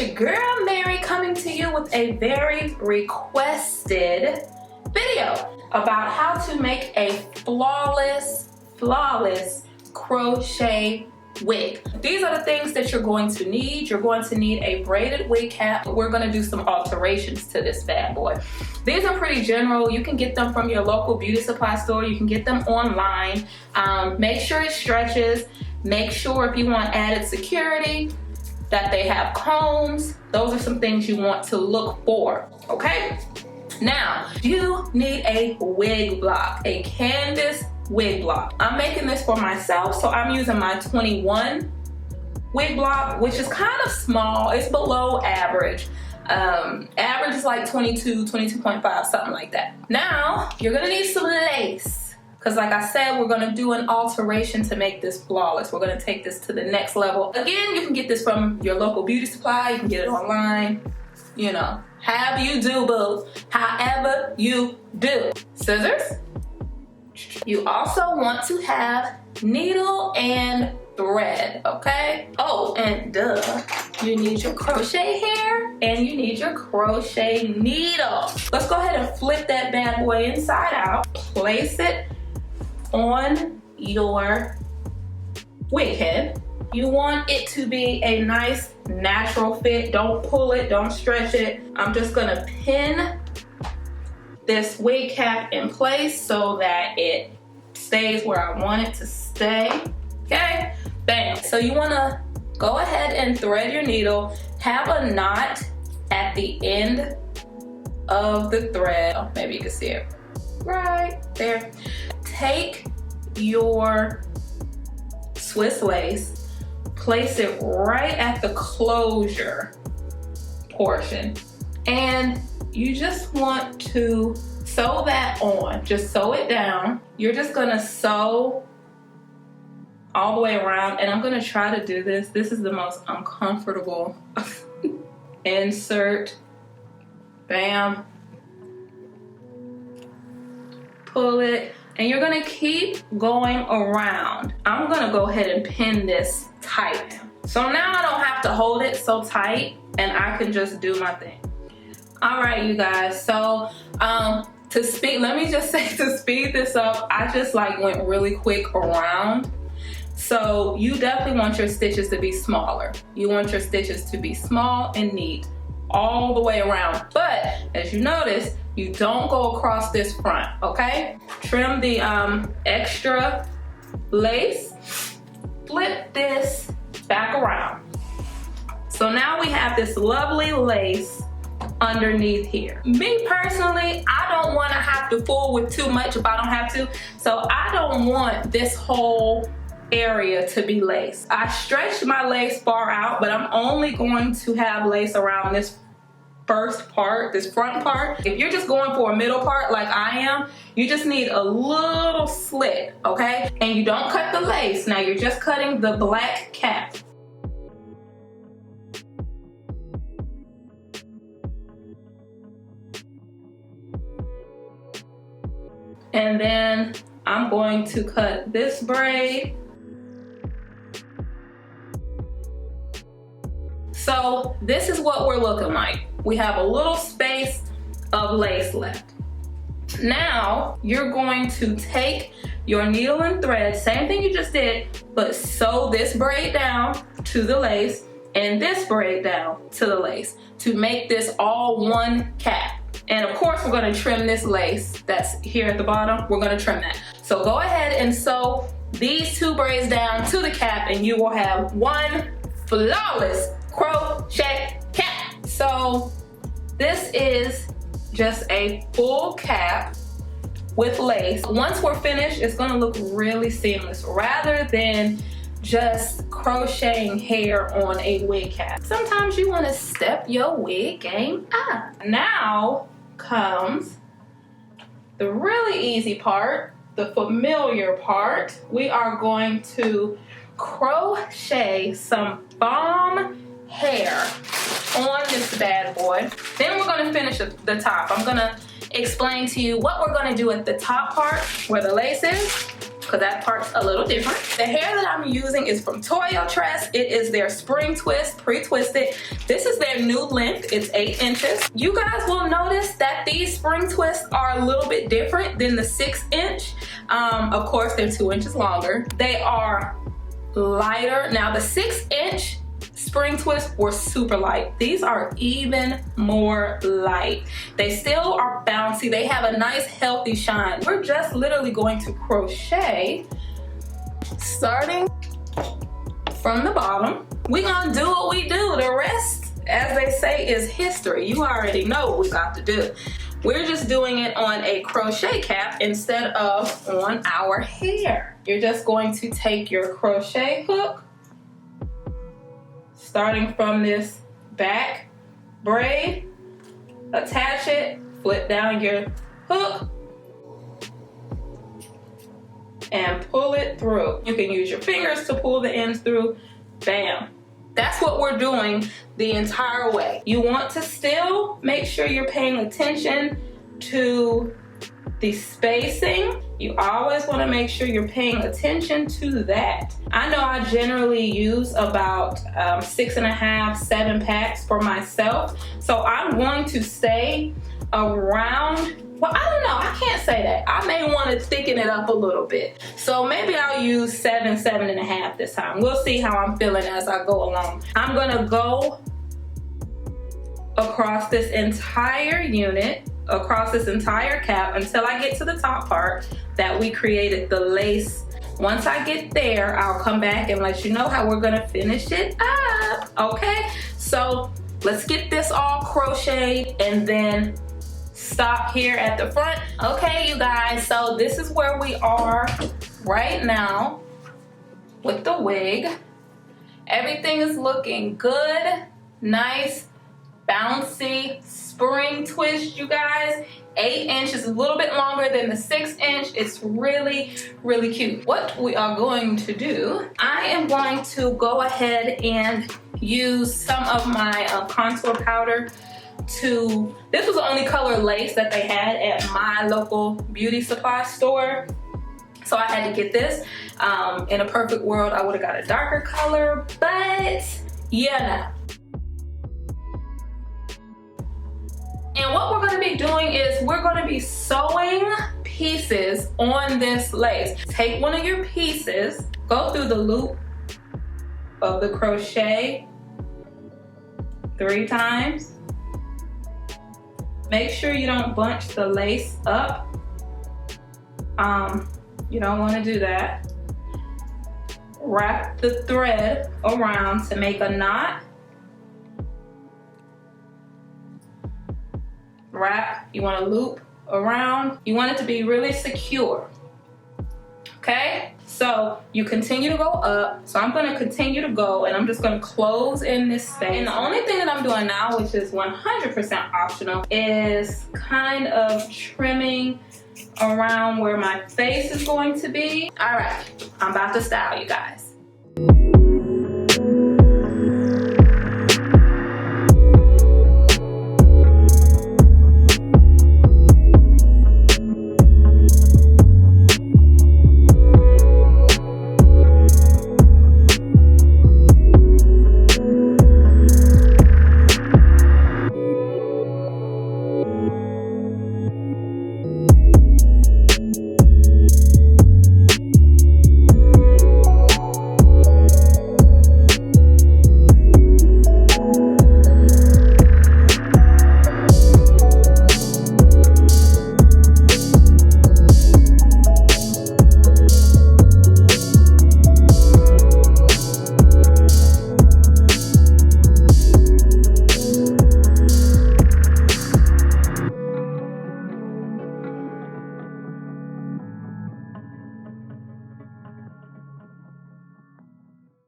your girl Mary coming to you with a very requested video about how to make a flawless crochet wig. These are the things that you're going to need. You're going to need a braided wig cap. We're going to do some alterations to this bad boy. These are pretty general. You can get them from your local beauty supply store. You can get them online. Make sure it stretches. Make sure if you want added security that they have combs. Those are some things you want to look for, okay? Now, you need a wig block, a canvas wig block. I'm making this for myself, so I'm using my 21 wig block, which is kind of small. It's below average. Average is like 22, 22.5, something like that. Now, you're gonna need some lace, because like I said, we're gonna do an alteration to make this flawless. We're gonna take this to the next level. Again, you can get this from your local beauty supply. You can get it online, you know, however you do, boo. However you do. Scissors. You also want to have needle and thread, okay? Oh, and duh, you need your crochet hair and you need your crochet needle. Let's go ahead and flip that bad boy inside out. Place it on your wig head. You want it to be a nice natural fit. Don't pull it, don't stretch it. I'm just gonna pin this wig cap in place so that it stays where I want it to stay, okay? Bam. So you wanna go ahead and thread your needle, have a knot at the end of the thread. Oh, maybe you can see it right there. Take your Swiss lace, place it right at the closure portion, and you just want to sew that on. Just sew it down. You're just gonna sew all the way around, and I'm gonna try to do this. This is the most uncomfortable. Insert, bam, pull it, and you're gonna keep going around. I'm gonna go ahead and pin this tight. So now I don't have to hold it so tight, and I can just do my thing. All right, you guys, so let me just say, to speed this up, I just like went really quick around. So you definitely want your stitches to be smaller. You want your stitches to be small and neat all the way around. But as you notice, you don't go across this front, okay? Trim the extra lace, flip this back around. So now we have this lovely lace underneath here. Me personally, I don't want to have to fool with too much if I don't have to. So I don't want this whole area to be lace. I stretched my lace far out, but I'm only going to have lace around this first part, this front part. If you're just going for a middle part like I am, you just need a little slit, okay? And you don't cut the lace. Now you're just cutting the black cap. And then I'm going to cut this braid. So this is what we're looking like. We have a little space of lace left. Now you're going to take your needle and thread, same thing you just did, but sew this braid down to the lace and this braid down to the lace to make this all one cap. And of course, we're gonna trim this lace that's here at the bottom. We're gonna trim that. So go ahead and sew these two braids down to the cap and you will have one flawless crochet cap. So this is just a full cap with lace. Once we're finished, it's gonna look really seamless rather than just crocheting hair on a wig cap. Sometimes you wanna step your wig game up. Now comes the really easy part, the familiar part. We are going to crochet some bomb hair on this bad boy. Then we're gonna finish the top. I'm gonna explain to you what we're gonna do at the top part where the lace is, because that part's a little different. The hair that I'm using is from Toyotress. It is their spring twist, pre-twisted. This is their new length. It's 8 inches. You guys will notice that these spring twists are a little bit different than the 6-inch. Of course, they're 2 inches longer. They are lighter. Now the 6-inch spring twists were super light. These are even more light. They still are bouncy. They have a nice healthy shine. We're just literally going to crochet starting from the bottom. We're gonna do what we do. The rest, as they say, is history. You already know what we got to do. We're just doing it on a crochet cap instead of on our hair. You're just going to take your crochet hook, starting from this back braid, attach it, flip down your hook, and pull it through. You can use your fingers to pull the ends through. Bam. That's what we're doing the entire way. You want to still make sure you're paying attention to the spacing. You always want to make sure you're paying attention to that. I know I generally use about 6.5, 7 packs for myself. So I'm going to stay around, well, I don't know, I can't say that. I may want to thicken it up a little bit. So maybe I'll use 7, 7.5 this time. We'll see how I'm feeling as I go along. I'm gonna go across this entire unit, across this entire cap until I get to the top part that we created the lace. Once I get there, I'll come back and let you know how we're gonna finish it up, okay? So let's get this all crocheted and then stop here at the front. Okay, you guys, so this is where we are right now with the wig. Everything is looking good, nice, bouncy, spring twist, you guys. 8 inches, a little bit longer than the 6-inch. It's really, really cute. What we are going to do, I am going to go ahead and use some of my contour powder to, this was the only color lace that they had at my local beauty supply store. So I had to get this. In a perfect world, I would have got a darker color, but yeah, no. And what we're gonna be doing is we're gonna be sewing pieces on this lace. Take one of your pieces, go through the loop of the crochet 3 times. Make sure you don't bunch the lace up. You don't wanna do that. Wrap the thread around to make a knot. Wrap, you want to loop around. You want it to be really secure, okay? So you continue to go up. So I'm going to continue to go and I'm just going to close in this space. And the only thing that I'm doing now, which is 100% optional, is kind of trimming around where my face is going to be. All right, I'm about to style, you guys.